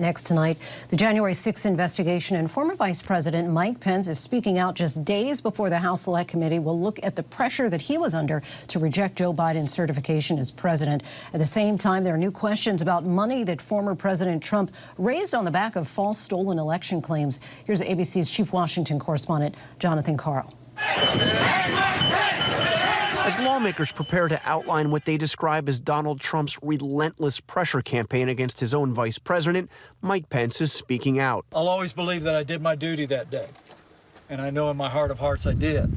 Next tonight, the January 6th investigation, and former Vice President Mike Pence is speaking out just days before the House Select Committee will look at the pressure that he was under to reject Joe Biden's certification as president. At the same time, there are new questions about money that former President Trump raised on the back of false stolen election claims. Here's ABC's chief Washington correspondent, Jonathan Karl. As lawmakers prepare to outline what they describe as Donald Trump's relentless pressure campaign against his own vice president, Mike Pence is speaking out. I'll always believe that I did my duty that day, and I know in my heart of hearts I did.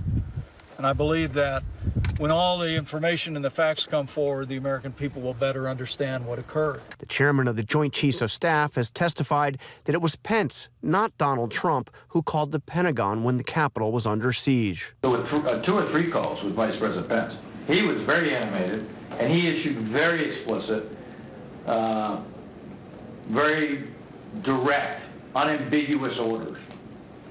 And I believe that when all the information and the facts come forward, the American people will better understand what occurred. The chairman of the Joint Chiefs of Staff has testified that it was Pence, not Donald Trump, who called the Pentagon when the Capitol was under siege. There were 2 or 3 calls with Vice President Pence. He was very animated, and he issued very explicit, very direct, unambiguous orders.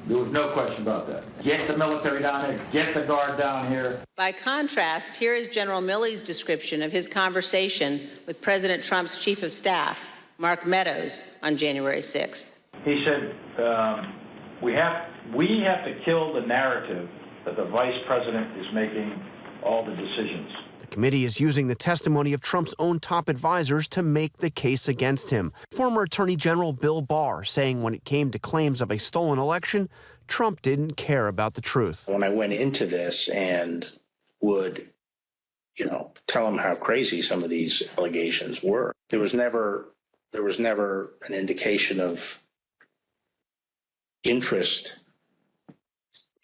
There was no question about that. Get the military down here, get the guard down here. By contrast, here is General Milley's description of his conversation with President Trump's chief of staff, Mark Meadows, on January 6th. He said, we have to kill the narrative that the vice president is making all the decisions. The committee is using the testimony of Trump's own top advisors to make the case against him. Former Attorney General Bill Barr saying when it came to claims of a stolen election, Trump didn't care about the truth. When I went into this and would, tell him how crazy some of these allegations were, there was never an indication of interest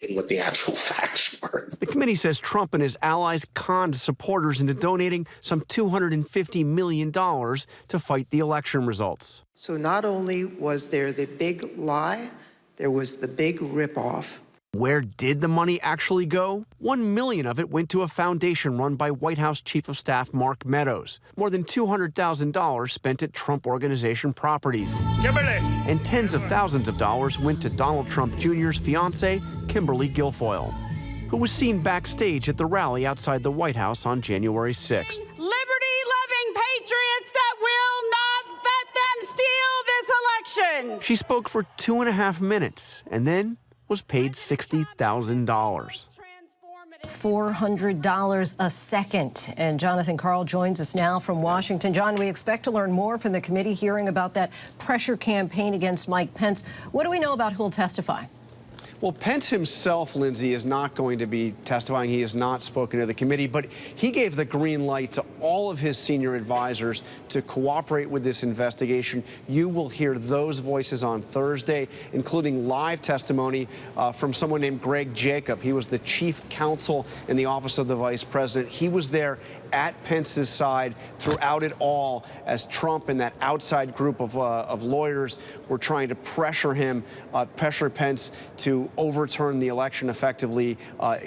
in what the actual facts were. The committee says Trump and his allies conned supporters into donating some $250 million to fight the election results. So not only was there the big lie, there was the big ripoff. Where did the money actually go? $1 million of it went to a foundation run by White House Chief of Staff Mark Meadows. More than $200,000 spent at Trump Organization properties. Kimberly! And tens of thousands of dollars went to Donald Trump Jr.'s fiancée, Kimberly Guilfoyle, who was seen backstage at the rally outside the White House on January 6th. Liberty-loving patriots that will not let them steal this election. She spoke for 2.5 minutes and then was paid $60,000. $400 a second. And Jonathan Karl joins us now from Washington. John, we expect to learn more from the committee hearing about that pressure campaign against Mike Pence. What do we know about who will testify? Well, Pence himself, Lindsay, is not going to be testifying. He has not spoken to the committee, but he gave the green light to all of his senior advisors to cooperate with this investigation. You will hear those voices on Thursday, including live testimony from someone named Greg Jacob. He was the chief counsel in the office of the vice president. He was there at Pence's side throughout it all as Trump and that outside group of lawyers were trying to pressure him, pressure Pence to overturn the election effectively.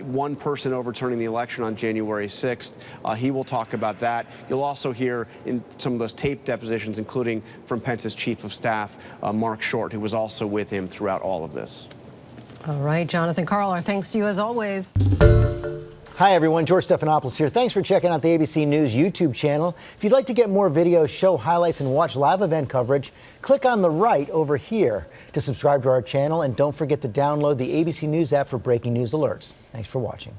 One person overturning the election on January 6th. He will talk about that. You'll also hear in some of those tape depositions, including from Pence's chief of staff, Mark Short, who was also with him throughout all of this. All right, Jonathan Karl, our thanks to you as always. Hi, everyone. George Stephanopoulos here. Thanks for checking out the ABC News YouTube channel. If you'd like to get more videos, show highlights, and watch live event coverage, click on the right over here to subscribe to our channel. And don't forget to download the ABC News app for breaking news alerts. Thanks for watching.